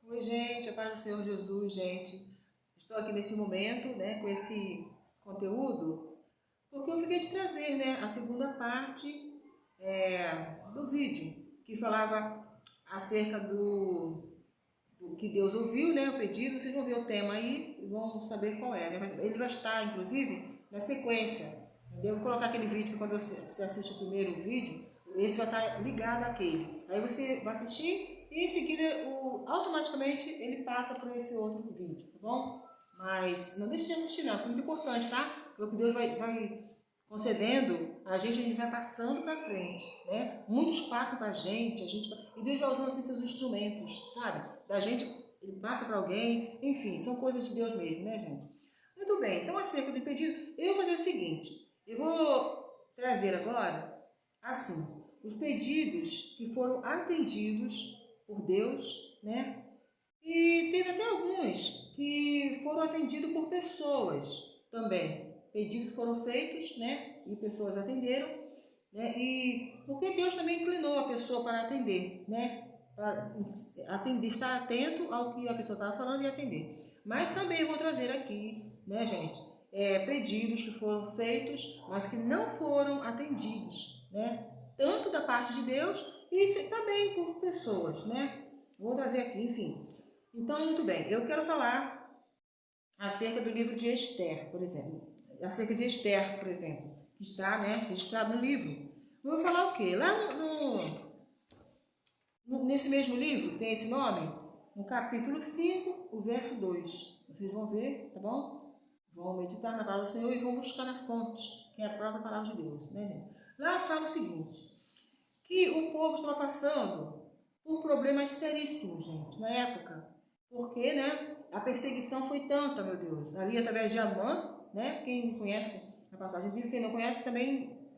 Oi, gente, a paz do Senhor Jesus, gente. Estou aqui neste momento, né, com esse conteúdo, porque eu fiquei de trazer, né, a segunda parte do vídeo, que falava acerca do que Deus ouviu, né, o pedido. Vocês vão ver o tema aí e vão saber qual é, né? Ele vai estar, inclusive, na sequência, entendeu? Vou colocar aquele vídeo que quando você assiste o primeiro vídeo, esse vai estar ligado àquele. Aí você vai assistir e em seguida automaticamente ele passa para esse outro vídeo, tá bom? Mas não deixe de assistir não, é muito importante, tá? Porque o que Deus vai concedendo, a gente vai passando para frente, né? Muitos passam para a gente e Deus vai usando assim seus instrumentos, sabe? Da gente, ele passa para alguém, enfim, são coisas de Deus mesmo, né, gente? Muito bem, então acerca do pedido, eu vou fazer o seguinte, eu vou trazer agora, assim, os pedidos que foram atendidos por Deus, né? E teve até alguns que foram atendidos por pessoas também. Pedidos foram feitos, né? E pessoas atenderam, né? E porque Deus também inclinou a pessoa para atender, né? Para atender, estar atento ao que a pessoa estava falando e atender. Mas também eu vou trazer aqui, né, gente? Pedidos que foram feitos, mas que não foram atendidos, né? Tanto da parte de Deus e também por pessoas, né? Vou trazer aqui, enfim. Então, muito bem, eu quero falar acerca do livro de Esther, por exemplo. Acerca de Esther, por exemplo, que está, né, registrado no livro. Eu vou falar o quê? Lá nesse mesmo livro, que tem esse nome, no capítulo 5, o verso 2. Vocês vão ver, tá bom? Vão meditar na palavra do Senhor e vão buscar na fonte, que é a própria palavra de Deus, né, gente? Lá fala o seguinte, que o povo estava passando por problemas seríssimos, gente, na época. Porque, né, a perseguição foi tanta, meu Deus. Ali através de Amã, né, quem conhece a passagem bíblica, quem não conhece também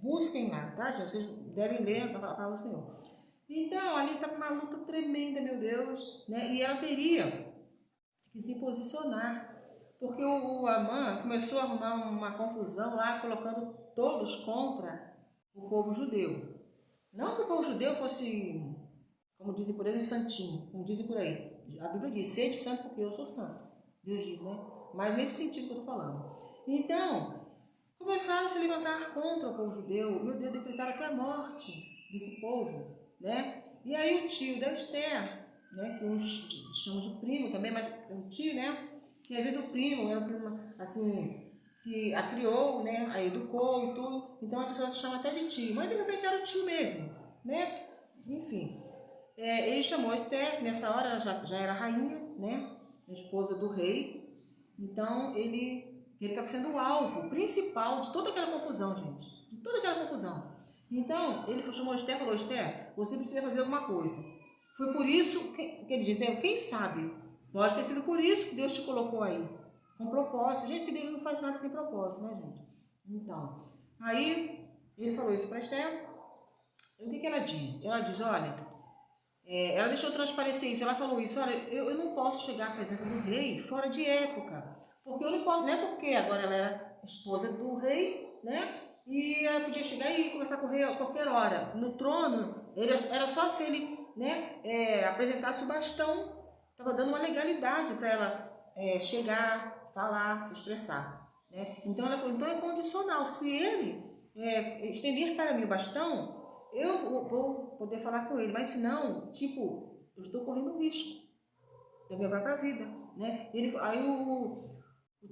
busquem lá, tá, gente? Vocês devem ler a palavra do Senhor. Então, ali estava uma luta tremenda, meu Deus, né, e ela teria que se posicionar. Porque o Amã começou a arrumar uma confusão lá, colocando todos contra o povo judeu. Não que o povo judeu fosse, como dizem por aí, um santinho, como dizem por aí. A Bíblia diz, sede santo porque eu sou santo. Deus diz, né? Mas nesse sentido que eu estou falando. Então, começaram a se levantar contra o povo judeu. Meu Deus, decretaram até a morte desse povo, né? E aí o tio da Esther, né? Que uns chamam de primo também, mas é um tio, né? Que às vezes o primo é um primo, assim, que a criou, né? A educou e tudo. Então a pessoa se chama até de tio, mas de repente era o tio mesmo, né? Enfim, ele chamou a Esther, que nessa hora ela já era rainha, né? A esposa do rei. Então ele estava sendo o alvo principal de toda aquela confusão, gente. De toda aquela confusão. Então ele chamou a Esther e falou: Esther, você precisa fazer alguma coisa. Foi por isso que ele disse: né, quem sabe? Pode ter sido por isso que Deus te colocou aí. Com propósito. Gente, que Deus não faz nada sem propósito, né, gente? Então, aí ele falou isso para Esther. E o que ela diz? Ela diz: olha, ela deixou transparecer isso, ela falou isso, olha, eu não posso chegar à presença do rei fora de época, porque eu não posso, não é porque agora ela era esposa do rei, né, e ela podia chegar e conversar com o rei a qualquer hora. No trono, era só se ele, né, apresentasse o bastão, estava dando uma legalidade para ela chegar, falar, se expressar, né. Então ela falou, então é condicional, se ele estender para mim o bastão, eu vou poder falar com ele, mas se não, tipo, eu estou correndo risco da minha própria vida, né? Aí o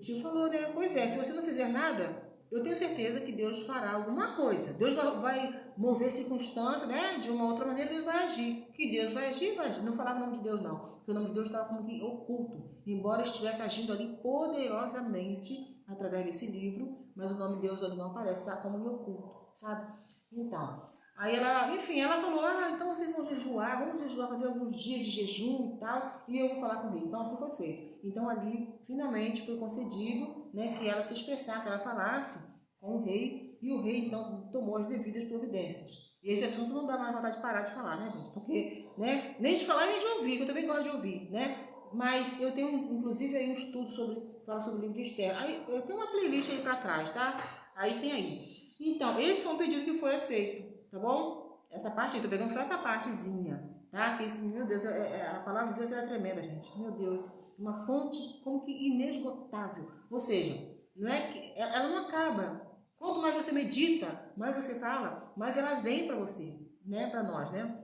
tio falou, né? Pois é, se você não fizer nada, eu tenho certeza que Deus fará alguma coisa. Deus vai mover circunstâncias, né? De uma outra maneira, Deus vai agir. Que Deus vai agir, vai agir. Não falava o nome de Deus, não. Porque o nome de Deus estava como que oculto. Embora estivesse agindo ali poderosamente através desse livro, mas o nome de Deus ali não aparece, está como que oculto, sabe? Então, aí ela, enfim, ela falou, então vocês vão jejuar, vamos jejuar, fazer alguns dias de jejum e tal, e eu vou falar com o rei. Então assim foi feito. Então ali, finalmente, foi concedido, né, que ela se expressasse, ela falasse com o rei, e o rei então tomou as devidas providências. E esse assunto não dá mais vontade de parar de falar, né, gente? Porque, né, nem de falar nem de ouvir, que eu também gosto de ouvir, né? Mas eu tenho, inclusive, aí um estudo fala sobre o livro de Esther. Aí, eu tenho uma playlist aí para trás, tá? Aí tem aí. Então, esse foi um pedido que foi aceito, tá bom? Essa parte aí, tô pegando só essa partezinha, tá? Que esse, meu Deus, a palavra de Deus é tremenda, gente. Meu Deus, uma fonte como que inesgotável. Ou seja, não é que ela não acaba. Quanto mais você medita, mais você fala, mais ela vem para você, né? Para nós, né?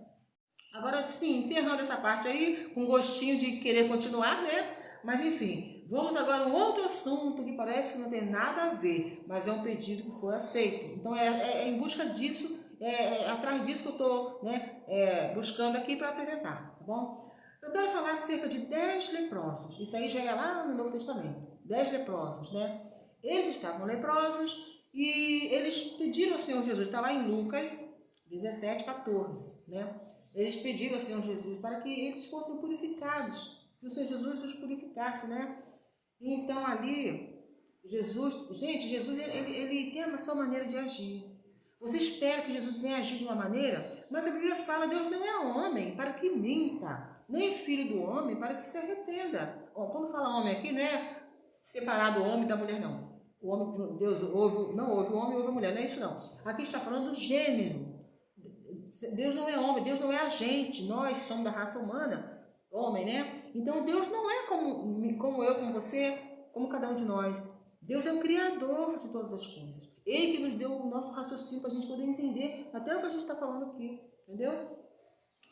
Agora, sim, encerrando essa parte aí, com gostinho de querer continuar, né? Mas enfim, vamos agora a um outro assunto que parece que não tem nada a ver, mas é um pedido que foi aceito. Então é em busca disso, atrás disso que eu estou, né, buscando aqui para apresentar, tá bom? Eu quero falar acerca de 10 leprosos. Isso aí já é lá no Novo Testamento. 10 leprosos, né? Eles estavam leprosos e eles pediram ao Senhor Jesus, está lá em Lucas 17:14, né? Eles pediram ao Senhor Jesus para que eles fossem purificados, que o Senhor Jesus os purificasse, né? Então ali, Jesus ele tem a sua maneira de agir. Você espera que Jesus venha agir de uma maneira, mas a Bíblia fala, Deus não é homem para que minta, nem filho do homem para que se arrependa. Quando fala homem aqui, não é separado o homem da mulher, não. O homem, Deus não ouve o homem, ouve a mulher, não é isso não. Aqui está falando do gênero. Deus não é homem, Deus não é a gente, nós somos da raça humana, homem, né? Então Deus não é como eu, como você, como cada um de nós. Deus é o Criador de todas as coisas. Ele que nos deu o nosso raciocínio para a gente poder entender até o que a gente está falando aqui, entendeu?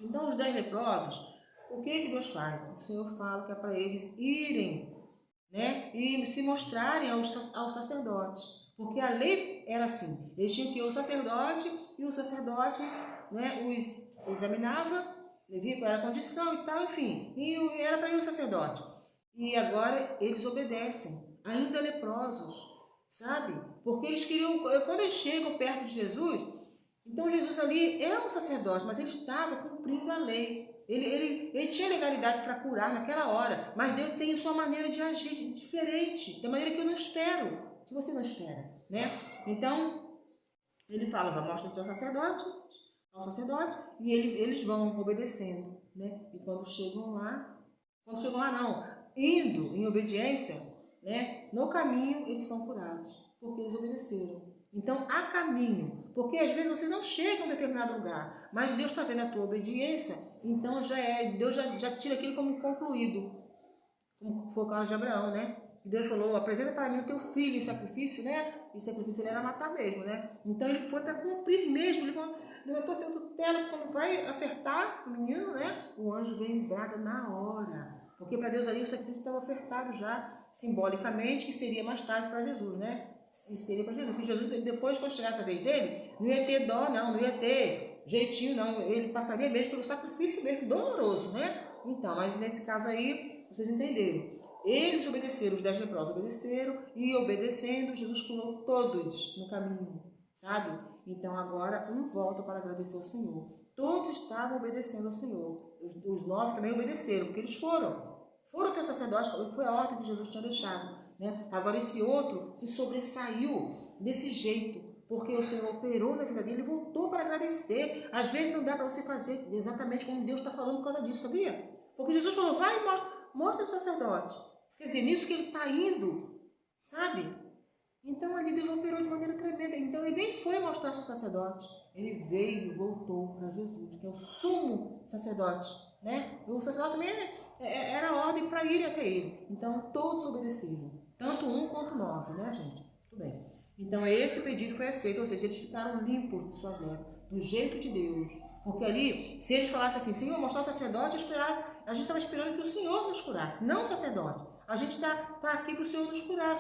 Então os 10 leprosos, o que Deus faz? O Senhor fala que é para eles irem, né, e se mostrarem aos sacerdotes. Porque a lei era assim, eles tinham que ir ao sacerdote e o sacerdote, né, os examinava, via qual era a condição e tal, enfim, e era para ir ao sacerdote. E agora eles obedecem, ainda leprosos, sabe? Porque eles queriam, quando eles chegam perto de Jesus, então Jesus ali é um sacerdote, mas ele estava cumprindo a lei. Ele tinha legalidade para curar naquela hora, mas Deus tem sua maneira de agir diferente, da maneira que eu não espero, que você não espera, né? Então, ele fala, mostra ao sacerdote, e eles vão obedecendo, né? E quando chegam lá não, indo em obediência, né? No caminho eles são curados, porque eles obedeceram. Então, há caminho, porque às vezes você não chega a um determinado lugar, mas Deus está vendo a tua obediência, então Deus já tira aquilo como concluído, como foi o caso de Abraão, né? Deus falou, apresenta para mim o teu filho em sacrifício, né? E sacrifício ele era matar mesmo, né? Então ele foi para cumprir mesmo, ele levantou a sua tutela, quando vai acertar o menino, né? O anjo vem e brada na hora, porque para Deus ali o sacrifício estava ofertado já, simbolicamente, que seria mais tarde para Jesus, né? E seria para Jesus, porque Jesus, depois que chegasse a vez dele, não ia ter dó, não ia ter jeitinho, não, ele passaria mesmo pelo sacrifício mesmo, doloroso, né? Então, mas nesse caso aí, vocês entenderam. Eles obedeceram, os 10 leprosos obedeceram, e obedecendo, Jesus curou todos no caminho, sabe? Então agora um volta para agradecer ao Senhor. Todos estavam obedecendo ao Senhor. Os 9 também obedeceram, porque eles foram até o sacerdote, foi a ordem que Jesus tinha deixado, né? Agora esse outro se sobressaiu desse jeito, porque o Senhor operou na vida dele e voltou para agradecer. Às vezes não dá para você fazer exatamente como Deus está falando por causa disso, sabia? Porque Jesus falou, vai e mostra o sacerdote. Quer dizer, nisso que ele está indo, sabe? Então ali Deus operou de maneira tremenda. Então ele nem foi mostrar ao sacerdote. Ele veio e voltou para Jesus, que é o sumo sacerdote, né? O sacerdote também era a ordem para ir até ele. Então todos obedeceram, tanto 1 quanto 9, né, gente? Tudo bem. Então esse pedido foi aceito, ou seja, eles ficaram limpos de suas lepras, do jeito de Deus. Porque ali, se eles falassem assim, Senhor, mostrar o sacerdote, a gente estava esperando que o Senhor nos curasse, não o sacerdote. A gente está aqui para o Senhor nos curar.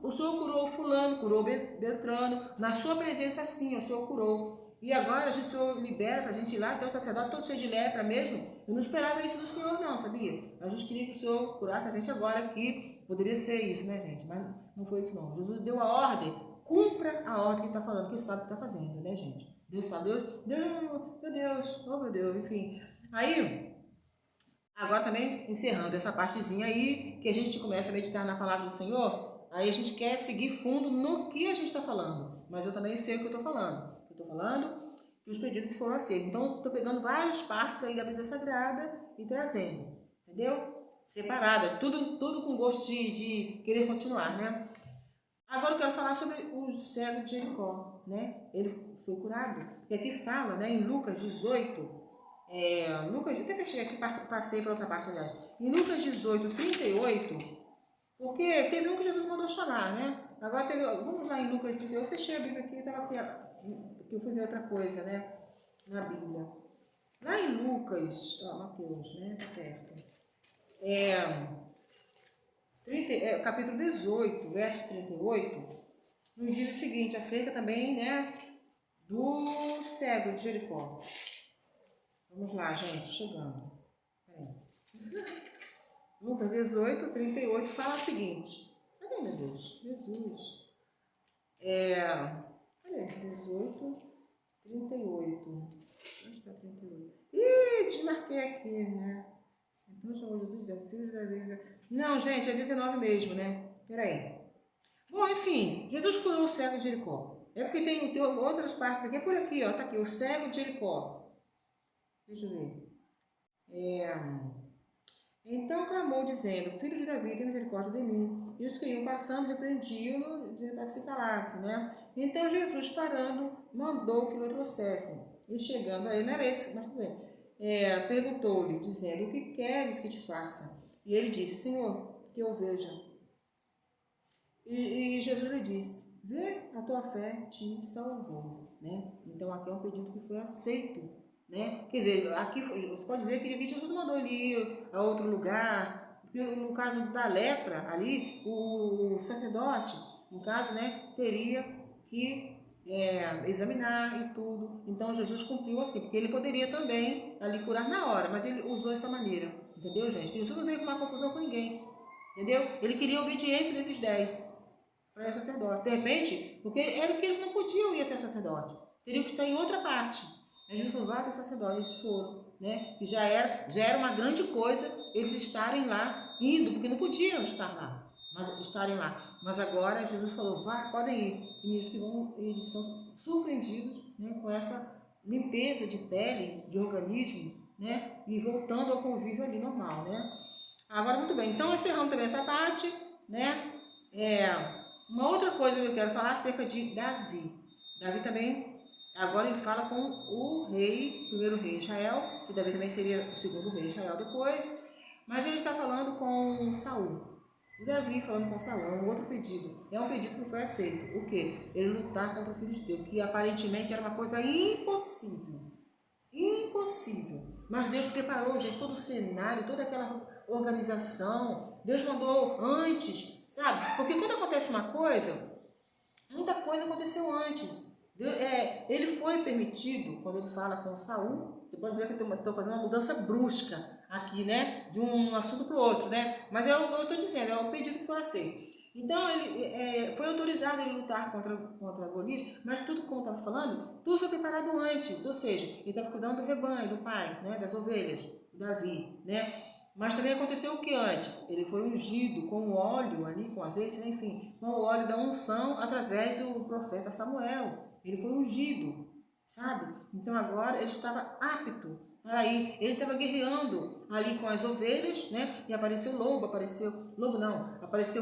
O Senhor curou fulano, curou Beltrano, na sua presença sim, o Senhor curou. E agora o Senhor libera para a gente ir lá até o sacerdote todo cheio de lepra mesmo. Eu não esperava isso do Senhor não, sabia? A gente queria que o Senhor curasse a gente agora aqui. Poderia ser isso, né, gente? Mas não foi isso não. Jesus deu a ordem, cumpra a ordem que ele está falando, que ele sabe o que está fazendo, né, gente? Deus sabe, meu Deus, enfim. Aí, agora também, encerrando essa partezinha aí, que a gente começa a meditar na palavra do Senhor, aí a gente quer seguir fundo no que a gente está falando, mas eu também sei o que eu estou falando. Eu estou falando que os pedidos que foram aceitos. Então, estou pegando várias partes aí da Bíblia Sagrada e trazendo, entendeu? Separadas, tudo com gosto de querer continuar, né? Agora eu quero falar sobre o cego de Jericó, né? Ele foi curado, que aqui fala, né, em Lucas 18, Lucas, eu até fechei aqui, passei para outra parte, aliás. Em Lucas 18, 38, porque teve um que Jesus mandou chamar, né? Agora vamos lá em Lucas 38, eu fechei a Bíblia aqui, porque eu fui ver outra coisa, né? Na Bíblia. Lá em Lucas, Mateus, né? Tá perto. Capítulo 18, verso 38, nos diz o seguinte, acerca também, né? Do cego de Jericó. Vamos lá, gente, chegando. Lucas 18, 38 fala o seguinte. Cadê, meu Deus? Jesus. Cadê? 18, 38. Onde está 38? Ih, desmarquei aqui, né? Então chamou Jesus de filho da vida. Não, gente, é 19 mesmo, né? Peraí. Bom, enfim, Jesus curou o cego de Jericó. É porque tem outras partes aqui, é por aqui, ó. Tá aqui, o cego de Jericó. Deixa eu ver. Então clamou, dizendo, filho de Davi, tem misericórdia de mim. E os que iam passando repreendiam-no para que se calasse, né? Então Jesus, parando, mandou que o trouxessem. E chegando a ele, não era esse, mas tudo bem. Perguntou-lhe, dizendo, o que queres que te faça? E ele disse, Senhor, que eu veja. E Jesus lhe disse, vê, a tua fé te salvou, né? Então aqui é um pedido que foi aceito, né? Quer dizer, aqui você pode ver que Jesus não mandou ele ir a outro lugar, porque no caso da lepra ali, o sacerdote, no caso, né, teria que examinar e tudo. Então Jesus cumpriu assim, porque ele poderia também ali curar na hora, mas ele usou essa maneira, entendeu, gente? Jesus não veio com uma confusão com ninguém, entendeu? Ele queria a obediência desses 10 para o sacerdote. De repente, porque era que eles não podiam ir até o sacerdote, teriam que estar em outra parte. Aí Jesus falou, vai até o sacerdote, eles foram, né? Que já era uma grande coisa eles estarem lá indo, porque não podiam estar lá, mas estarem lá. Mas agora Jesus falou, vá, podem ir. E nisso que eles são surpreendidos, né, com essa limpeza de pele, de organismo, né? E voltando ao convívio ali normal, né? Agora, muito bem. Então, encerrando também essa parte, né? Uma outra coisa que eu quero falar acerca de Davi. Davi também, agora ele fala com o primeiro rei Israel, que Davi também seria o segundo rei Israel depois, mas ele está falando com Saul. O Davi falando com Saul é um outro pedido. É um pedido que foi aceito. O quê? Ele lutar contra o filisteu, que aparentemente era uma coisa impossível. Impossível. Mas Deus preparou, gente, todo o cenário, toda aquela organização. Deus mandou antes, sabe? Porque quando acontece uma coisa, muita coisa aconteceu antes. Ele foi permitido, quando ele fala com Saul, você pode ver que eu estou fazendo uma mudança brusca aqui, né? De um assunto para o outro, né? Mas eu estou dizendo, é um pedido que foi aceito. Então, ele foi autorizado a lutar contra Golias, mas tudo, como eu estava falando, tudo foi preparado antes. Ou seja, ele estava cuidando do rebanho, do pai, né? Das ovelhas, Davi, né? Mas também aconteceu o que antes? Ele foi ungido com óleo ali, com azeite, né? Enfim, com o óleo da unção através do profeta Samuel. Ele foi ungido, sabe? Então agora ele estava apto para ir. Ele estava guerreando ali com as ovelhas, né? E apareceu lobo, apareceu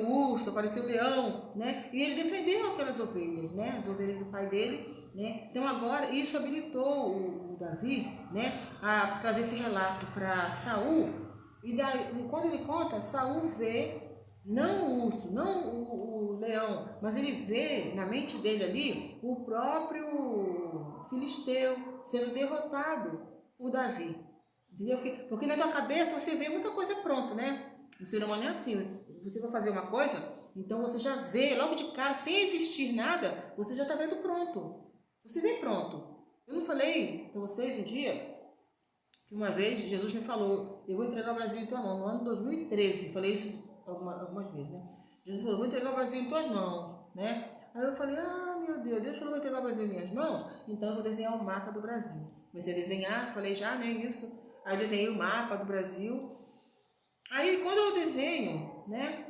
urso, apareceu leão, né? E ele defendeu aquelas ovelhas, né? As ovelhas do pai dele, né? Então agora isso habilitou o Davi, né? A trazer esse relato para Saul. E quando ele conta, Saul vê não o urso, não o leão, mas ele vê na mente dele ali o próprio filisteu sendo derrotado por Davi. Entendeu? Porque na tua cabeça você vê muita coisa pronta, né? O ser humano é assim. Você vai fazer uma coisa, então você já vê logo de cara, sem existir nada, você já está vendo pronto. Você vê pronto. Eu não falei para vocês um dia que uma vez Jesus me falou, eu vou entregar o Brasil em tua mão, no ano 2013, falei isso algumas vezes, né? Jesus falou, eu vou entregar o Brasil em tuas mãos, né? Aí eu falei, meu Deus falou, vou entregar o Brasil em minhas mãos, então eu vou desenhar o mapa do Brasil. Comecei a desenhar, falei já, né, isso. Aí desenhei o mapa do Brasil. Aí quando eu desenho, né,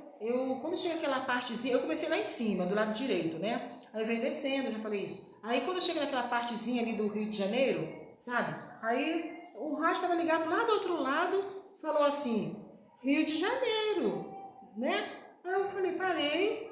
quando chega aquela partezinha, eu comecei lá em cima, do lado direito, né? Aí vem descendo, já falei isso. Aí quando chega naquela partezinha ali do Rio de Janeiro, sabe? Aí o rádio estava ligado lá do outro lado, falou assim, Rio de Janeiro, né? Aí eu falei, parei,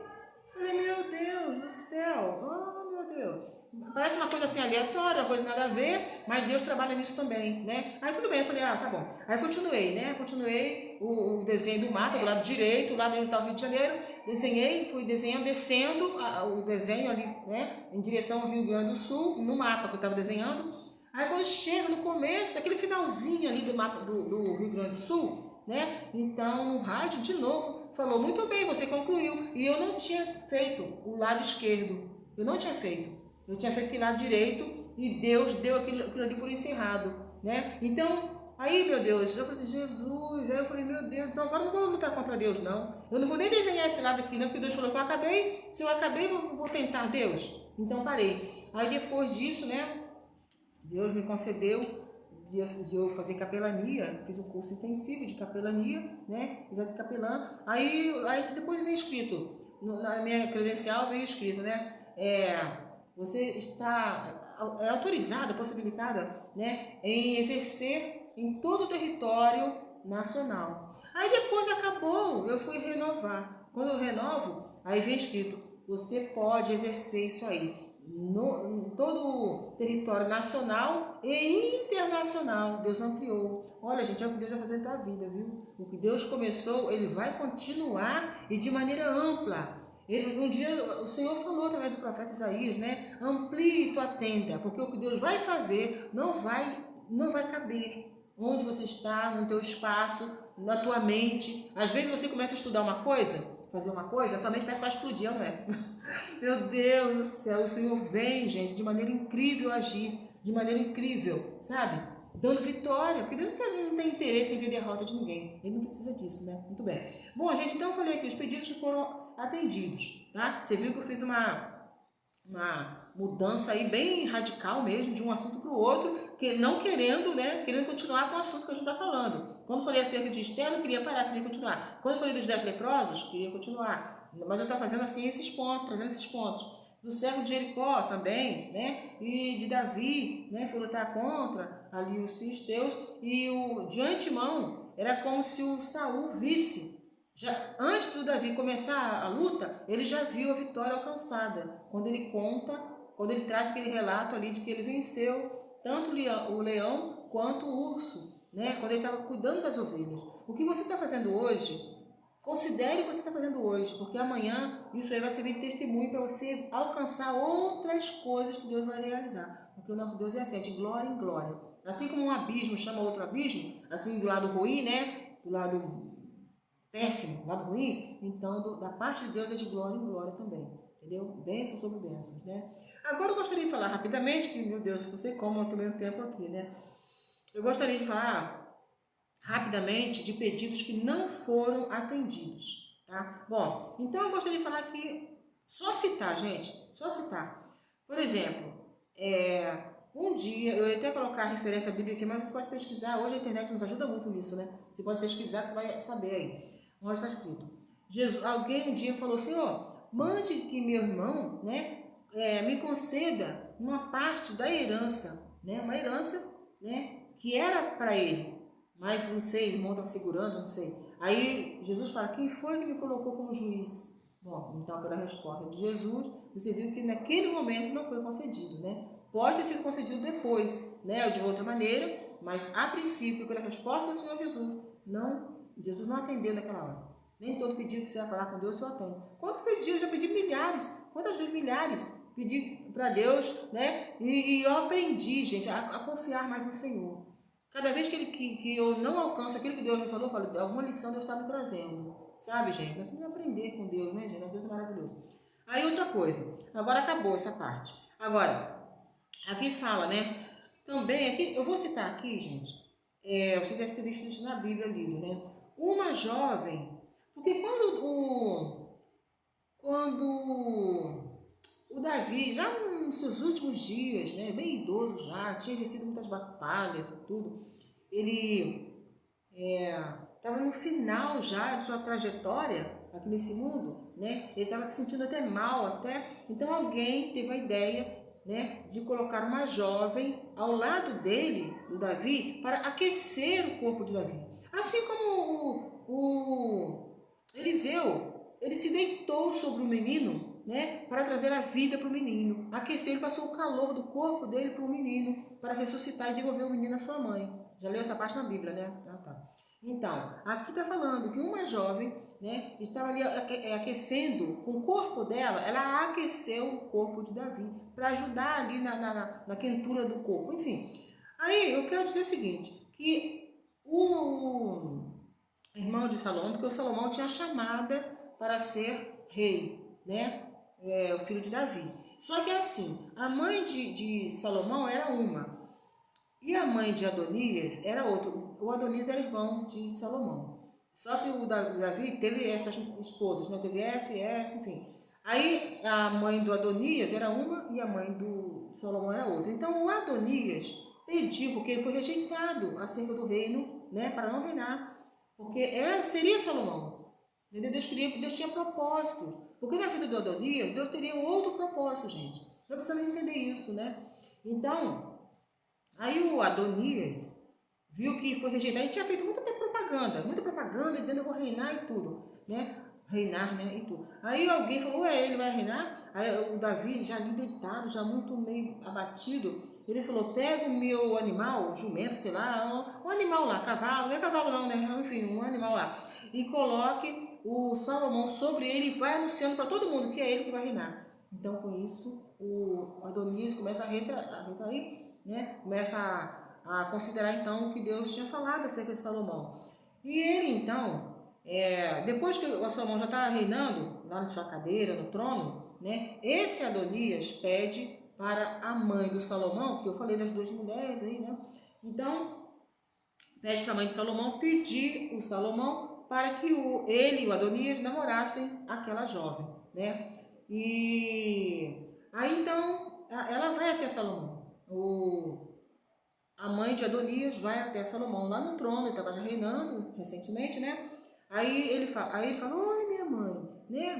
falei, meu Deus do céu, oh meu Deus. Parece uma coisa assim aleatória, uma coisa nada a ver, mas Deus trabalha nisso também, né? Aí tudo bem, eu falei, tá bom. Aí continuei, né? Continuei o desenho do mapa do lado direito, lá onde está o Rio de Janeiro. Desenhei, fui desenhando, descendo o desenho ali, né? Em direção ao Rio Grande do Sul, no mapa que eu estava desenhando. Aí quando chega no começo, daquele finalzinho ali do mapa do Rio Grande do Sul, né? Então, no rádio, de novo, falou, muito bem, você concluiu. E eu não tinha feito o lado esquerdo. Eu não tinha feito. Eu tinha feito aquele lado direito e Deus deu aquilo ali por encerrado, né? Então, aí, meu Deus, eu falei assim, Jesus. Aí eu falei, meu Deus, então agora eu não vou lutar contra Deus, não. Eu não vou nem desenhar esse lado aqui, não, porque Deus falou que eu acabei. Se eu acabei, eu vou tentar Deus. Então, parei. Aí, depois disso, né? Deus me concedeu de eu fazer capelania, fiz um curso intensivo de capelania, né? Eu fazer capelã. Aí depois veio escrito, na minha credencial veio escrito, né? Você está autorizada, possibilitada, né? Em exercer em todo o território nacional. Aí depois acabou, eu fui renovar. Quando eu renovo, aí vem escrito, você pode exercer isso aí em todo o território nacional e internacional. Deus ampliou. Olha, gente, é o que Deus vai fazer na tua vida, viu? O que Deus começou, Ele vai continuar e de maneira ampla. Um dia o Senhor falou através do profeta Isaías, né? Amplie tua tenda, porque o que Deus vai fazer não vai caber onde você está, no teu espaço, na tua mente. Às vezes você começa a estudar uma coisa, fazer uma coisa, a tua mente parece que vai explodir, não é? Meu Deus do céu, o Senhor vem, gente, de maneira incrível agir, de maneira incrível, sabe? Dando vitória, porque Deus não tem interesse em ver derrota de ninguém. Ele não precisa disso, né? Muito bem. Bom, gente, então eu falei aqui, os pedidos foram atendidos, tá? Você viu que eu fiz uma mudança aí bem radical mesmo, de um assunto para o outro, que não querendo, né? Querendo continuar com o assunto que a gente está falando. Quando falei acerca de Esther, não queria parar, queria continuar. Quando falei dos 10 leprosos, queria continuar. Mas eu estou fazendo assim esses pontos, trazendo esses pontos. Do cego de Jericó também, né? E de Davi, né? Foi lutar contra ali os filisteus. E de antemão, era como se o Saul visse. Já antes do Davi começar a luta, ele já viu a vitória alcançada. Quando ele traz aquele relato ali de que ele venceu tanto o leão quanto o urso, né? Quando ele estava cuidando das ovelhas. O que você está fazendo hoje? Considere o que você está fazendo hoje, porque amanhã isso aí vai servir de testemunho para você alcançar outras coisas que Deus vai realizar. Porque o nosso Deus é assim, é de glória em glória. Assim como um abismo chama outro abismo, assim do lado ruim, né? Do lado péssimo, do lado ruim, então da parte de Deus é de glória em glória também. Entendeu? Bênçãos sobre bênçãos, né? Agora eu gostaria de falar rapidamente, que, meu Deus, não sei como eu tomei um tempo aqui, né? Eu gostaria de falar rapidamente de pedidos que não foram atendidos, tá? Bom, então eu gostaria de falar aqui, só citar, gente, só citar. Por exemplo, um dia, eu ia até colocar a referência bíblica aqui, mas você pode pesquisar, hoje a internet nos ajuda muito nisso, né? Você pode pesquisar que você vai saber aí, onde está escrito. Alguém um dia falou assim, mande que meu irmão, né, me conceda uma parte da herança, né, uma herança, né, que era para ele. Mas não sei, o irmão estava segurando, não sei. Aí Jesus fala, quem foi que me colocou como juiz? Bom, então pela resposta de Jesus, você viu que naquele momento não foi concedido, né? Pode ter sido concedido depois, né? Ou de outra maneira, mas a princípio, pela resposta do Senhor Jesus, Jesus não atendeu naquela hora. Nem todo pedido que você vai falar com Deus, o Senhor atende. Quantos pedidos? Já pedi milhares. Quantas vezes milhares? Pedi para Deus, né? E eu aprendi, gente, a confiar mais no Senhor. Cada vez que eu não alcanço aquilo que Deus me falou, eu falo, alguma lição Deus está me trazendo. Sabe, gente? Nós temos que aprender com Deus, né, gente? Nosso Deus é maravilhoso. Aí outra coisa. Agora acabou essa parte. Agora, aqui fala, né? Também, aqui, eu vou citar aqui, gente. Você deve ter visto isso na Bíblia lido, né? Uma jovem. Porque quando o Davi, já nos seus últimos dias, né, bem idoso já, tinha exercido muitas batalhas e tudo, ele estava no final já de sua trajetória aqui nesse mundo, né? Ele estava se sentindo até mal, até. Então alguém teve a ideia, né, de colocar uma jovem ao lado dele, do Davi, para aquecer o corpo de Davi. Assim como o Eliseu, ele se deitou sobre o menino, né, para trazer a vida para o menino. Aqueceu, ele passou o calor do corpo dele para o menino, para ressuscitar e devolver o menino à sua mãe. Já leu essa parte na Bíblia, né? Ah, tá. Então, aqui está falando que uma jovem, né, estava ali aquecendo com o corpo dela, ela aqueceu o corpo de Davi para ajudar ali na quentura do corpo. Enfim, aí eu quero dizer o seguinte, que o irmão de Salomão, porque o Salomão tinha chamada para ser rei, né? O filho de Davi. Só que assim, a mãe de Salomão era uma, e a mãe de Adonias era outra. O Adonias era irmão de Salomão. Só que o Davi teve essas esposas, né? Teve essa, enfim. Aí a mãe do Adonias era uma e a mãe do Salomão era outra. Então o Adonias pediu, porque ele foi rejeitado acerca do reino, né? Para não reinar. Porque seria Salomão. Entendeu? Deus tinha propósitos. Porque na vida do Adonias, Deus teria um outro propósito, gente. Nós precisamos entender isso, né? Então, aí o Adonias viu que foi rejeitado. Ele tinha feito muita propaganda, dizendo eu vou reinar e tudo, né? Reinar, né? E tudo. Aí alguém falou, ele vai reinar? Aí o Davi, já ali deitado, já muito meio abatido, ele falou, pega o meu animal, jumento, sei lá, um animal lá, cavalo, não é cavalo não, né? Enfim, um animal lá. E coloque o Salomão sobre ele e vai anunciando para todo mundo que é ele que vai reinar. Então, com isso, o Adonias começa a retrair, né? Começa a considerar, então, o que Deus tinha falado acerca de Salomão. E ele, então, depois que o Salomão já está reinando, lá na sua cadeira, no trono, né? Esse Adonias pede para a mãe do Salomão, que eu falei das duas mulheres aí, né? Então, pede para a mãe de Salomão pedir o Salomão para que ele e o Adonias namorassem aquela jovem, né? E aí, então, ela vai até Salomão. A mãe de Adonias vai até Salomão lá no trono, ele estava já reinando recentemente, né? Aí ele fala, oi minha mãe, né?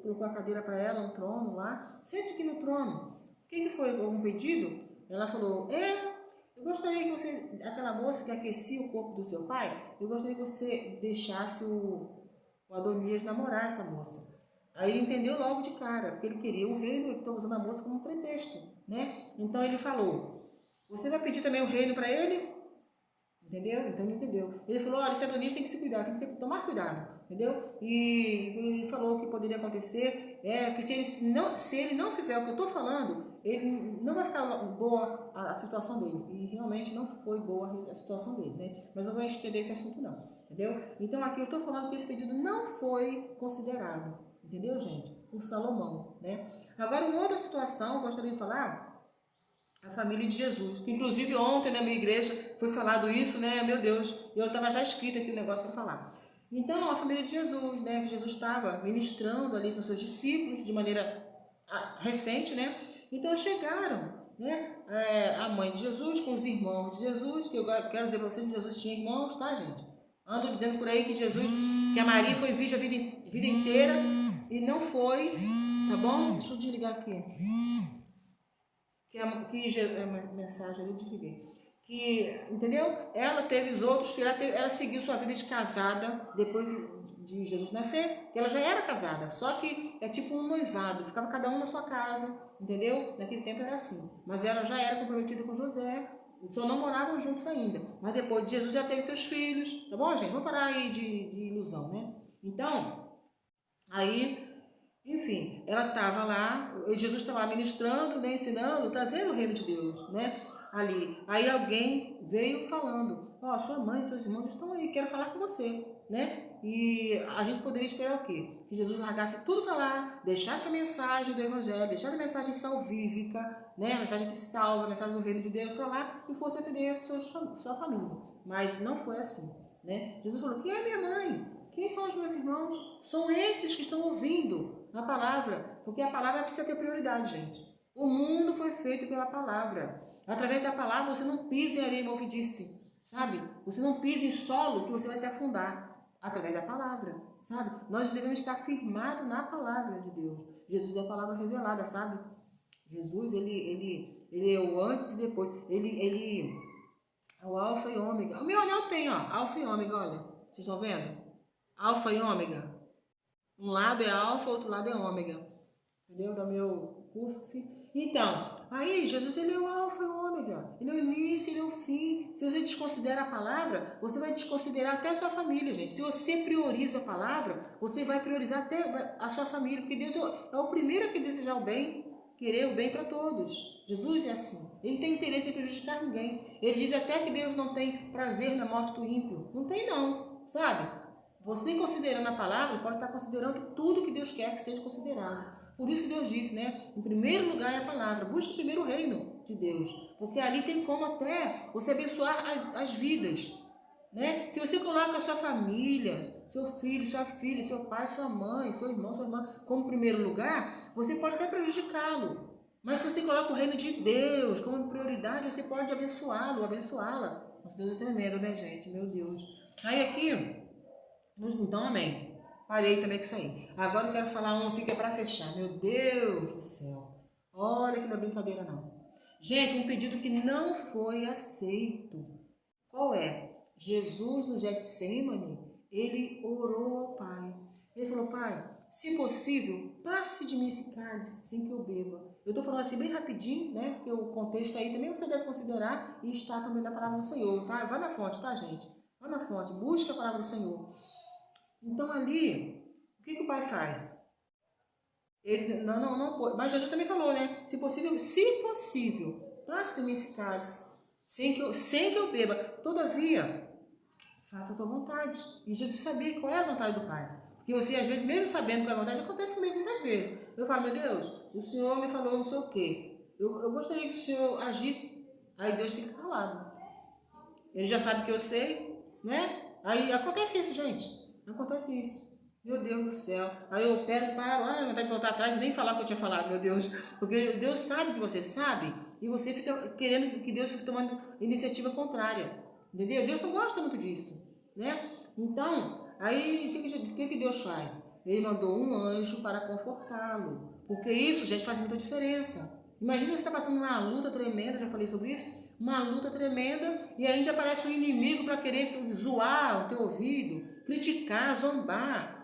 Colocou a cadeira para ela, um trono lá, sente aqui no trono. O que foi? Algum pedido? Ela falou, eu gostaria que você, aquela moça que aquecia o corpo do seu pai, eu gostaria que você deixasse o Adonias namorar essa moça. Aí ele entendeu logo de cara, porque ele queria o reino, ele estava usando a moça como pretexto, né? Então ele falou, você vai pedir também o reino para ele? Entendeu? Então ele entendeu. Ele falou, olha, esse Adonias tem que se cuidar, tem que tomar cuidado, entendeu? E ele falou que poderia acontecer, que se ele não fizer o que eu estou falando, ele não vai ficar boa a situação dele. E realmente não foi boa a situação dele, né? Mas não vou estender esse assunto não, entendeu? Então aqui eu estou falando que esse pedido não foi considerado, entendeu, gente? Por Salomão, né? Agora, uma outra situação, eu gostaria de falar, a família de Jesus, que inclusive ontem na minha igreja foi falado isso, né? Meu Deus, eu estava já escrito aqui o negócio para falar. Então, a família de Jesus, né? Que Jesus estava ministrando ali com seus discípulos de maneira recente, né? Então chegaram, né? A mãe de Jesus com os irmãos de Jesus, que eu quero dizer para vocês que Jesus tinha irmãos, tá, gente? Ando dizendo por aí que a Maria foi virgem a vida inteira e não foi, tá bom? Deixa eu desligar aqui. Que a mensagem eu desliguei. Entendeu? Ela teve os outros filhos, ela seguiu sua vida de casada depois de Jesus nascer, que ela já era casada, só que é tipo um noivado, ficava cada um na sua casa, entendeu? Naquele tempo era assim. Mas ela já era comprometida com José, só não moravam juntos ainda. Mas depois de Jesus já teve seus filhos, tá bom, gente? Vamos parar aí de ilusão, né? Então, aí, enfim, ela estava lá, Jesus estava lá ministrando, né, ensinando, trazendo o reino de Deus, né, ali. Aí alguém veio falando, sua mãe e seus irmãos estão aí, quero falar com você, né? E a gente poderia esperar o quê? Que Jesus largasse tudo para lá, deixasse a mensagem do Evangelho, deixasse a mensagem salvífica, né, a mensagem que salva, a mensagem do reino de Deus para lá e fosse atender a sua família. Mas não foi assim, né? Jesus falou, quem é minha mãe? Quem são os meus irmãos? São esses que estão ouvindo a palavra, porque a palavra precisa ter prioridade, gente. O mundo foi feito pela palavra. Através da palavra você não pisa em areia movediça, sabe? Você não pisa em solo que você vai se afundar. Através da palavra, sabe? Nós devemos estar firmados na palavra de Deus. Jesus é a palavra revelada, sabe? Jesus, ele é o antes e depois. Ele é o alfa e ômega. O meu anel tem, alfa e ômega, olha. Vocês estão vendo? Alfa e ômega. Um lado é alfa, outro lado é ômega. entendeu? Do meu curso. Então, aí Jesus, ele é o alfa e o ômega, ele é o início, ele é o fim. Se você desconsidera a palavra, você vai desconsiderar até a sua família, gente. Se você prioriza a palavra, você vai priorizar até a sua família, porque Deus é o primeiro a que desejar o bem, querer o bem para todos. Jesus é assim, ele não tem interesse em prejudicar ninguém. Ele diz até que Deus não tem prazer na morte do ímpio. Não tem não, sabe? Você considerando a palavra, pode estar considerando tudo que Deus quer que seja considerado. Por isso que Deus disse, né? Em primeiro lugar é a palavra. Busque primeiro o reino de Deus. Porque ali tem como até você abençoar as vidas. Né? Se você coloca a sua família, seu filho, sua filha, seu pai, sua mãe, seu irmão, sua irmã como primeiro lugar, você pode até prejudicá-lo. Mas se você coloca o reino de Deus como prioridade, você pode abençoá-lo, abençoá-la. Nossa, Deus é tremendo, né, gente? Meu Deus. Aí aqui, então, amém. Parei também com isso aí. Agora eu quero falar um aqui que é para fechar. Meu Deus do céu. Olha que não é brincadeira, não. Gente, um pedido que não foi aceito. Qual é? Jesus no Getsemane, ele orou ao Pai. Ele falou, Pai, se possível, passe de mim esse cálice sem que eu beba. Eu estou falando assim bem rapidinho, né? Porque o contexto aí também você deve considerar e está também na palavra do Senhor, tá? Vai na fonte, tá, gente? Vai na fonte, busca a palavra do Senhor. Então ali, o que o Pai faz? Ele não, mas Jesus também falou, né? Se possível, passe-me esse cálice, sem que eu beba. Todavia, faça a tua vontade. E Jesus sabia qual é a vontade do Pai. Porque você, às vezes, mesmo sabendo qual é a vontade, acontece comigo muitas vezes. Eu falo, meu Deus, o Senhor me falou não sei o quê. Eu gostaria que o Senhor agisse. Aí Deus fica calado. Ele já sabe que eu sei, né? Aí acontece isso, gente. Acontece isso. Meu Deus do céu. Aí eu pego, paro, vontade de voltar atrás e nem falar o que eu tinha falado, meu Deus. Porque Deus sabe que você sabe e você fica querendo que Deus fique tomando iniciativa contrária. Entendeu? Deus não gosta muito disso, né? Então, aí o que Deus faz? Ele mandou um anjo para confortá-lo. Porque isso, gente, faz muita diferença. Imagina você está passando uma luta tremenda, já falei sobre isso, uma luta tremenda e ainda aparece um inimigo para querer zoar o teu ouvido, criticar, zombar,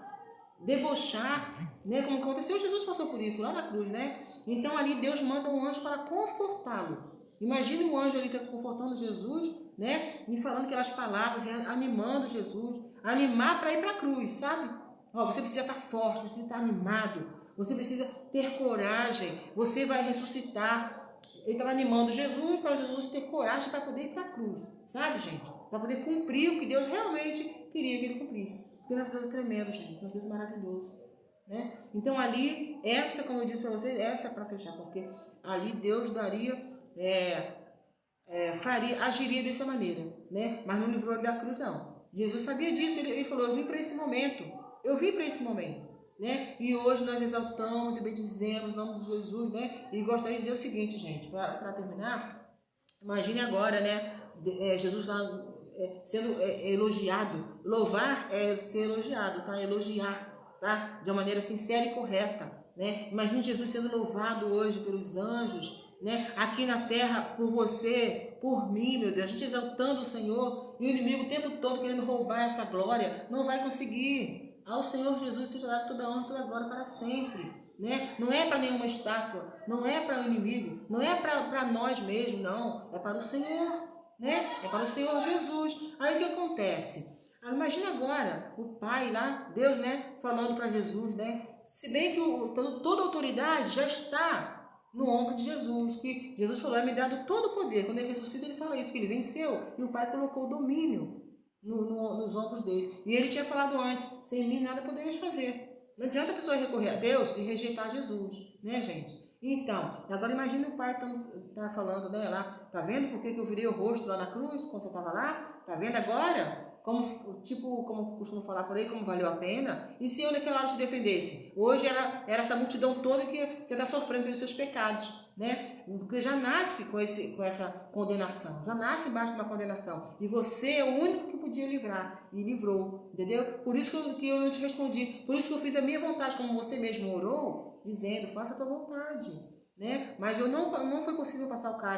debochar, né? Como aconteceu, Jesus passou por isso lá na cruz, né? Então ali Deus manda um anjo para confortá-lo. Imagina o anjo ali confortando Jesus, né? E falando aquelas palavras, animando Jesus, animar para ir para a cruz, sabe? Ó, você precisa estar forte, precisa estar animado, você precisa ter coragem, você vai ressuscitar. Ele estava animando Jesus para Jesus ter coragem para poder ir para a cruz, sabe, gente? Para poder cumprir o que Deus realmente queria que ele cumprisse. Porque nosso Deus é tremendo, gente. Nosso Deus é maravilhoso, né? Então ali, essa, como eu disse para vocês, essa é para fechar, porque ali Deus daria, agiria dessa maneira, né? Mas não livrou ele da cruz, não. Jesus sabia disso, ele falou, eu vim para esse momento, né? E hoje nós exaltamos e bendizemos o nome de Jesus, né? E gostaria de dizer o seguinte, gente, para terminar, imagine agora, né? Jesus lá sendo elogiado. Louvar é ser elogiado, tá? Elogiar, tá? De uma maneira sincera e correta, né? Imagine Jesus sendo louvado hoje pelos anjos, né? Aqui na terra por você, por mim, meu Deus. A gente exaltando o Senhor e o inimigo o tempo todo querendo roubar essa glória, não vai conseguir. Ao Senhor Jesus seja dado toda a honra e toda a glória para sempre, né? Não é para nenhuma estátua, não é para o inimigo, não é para nós mesmos, não. É para o Senhor, né? É para o Senhor Jesus. Aí o que acontece? Imagina agora o Pai lá, Deus, né? Falando para Jesus, né? Se bem que toda a autoridade já está no ombro de Jesus, que Jesus falou, é me dado todo o poder. Quando ele ressuscita, ele fala isso, que ele venceu e o Pai colocou o domínio nos ombros dele. E ele tinha falado antes, sem mim nada poderíamos fazer. Não adianta a pessoa recorrer a Deus e rejeitar Jesus, né, gente? Então, agora imagina o Pai tá falando, né, lá, tá vendo por que eu virei o rosto lá na cruz, quando você estava lá? Tá vendo agora? Como costumo falar por aí, como valeu a pena? E se eu naquela hora te defendesse? Hoje era essa multidão toda que está sofrendo pelos seus pecados, né? Porque já nasce com essa condenação, já nasce embaixo de uma condenação. E você é o único que podia livrar, e livrou, entendeu? Por isso que eu te respondi, por isso que eu fiz a minha vontade, como você mesmo orou, dizendo, faça a tua vontade, né? Mas não foi possível passar o cálice.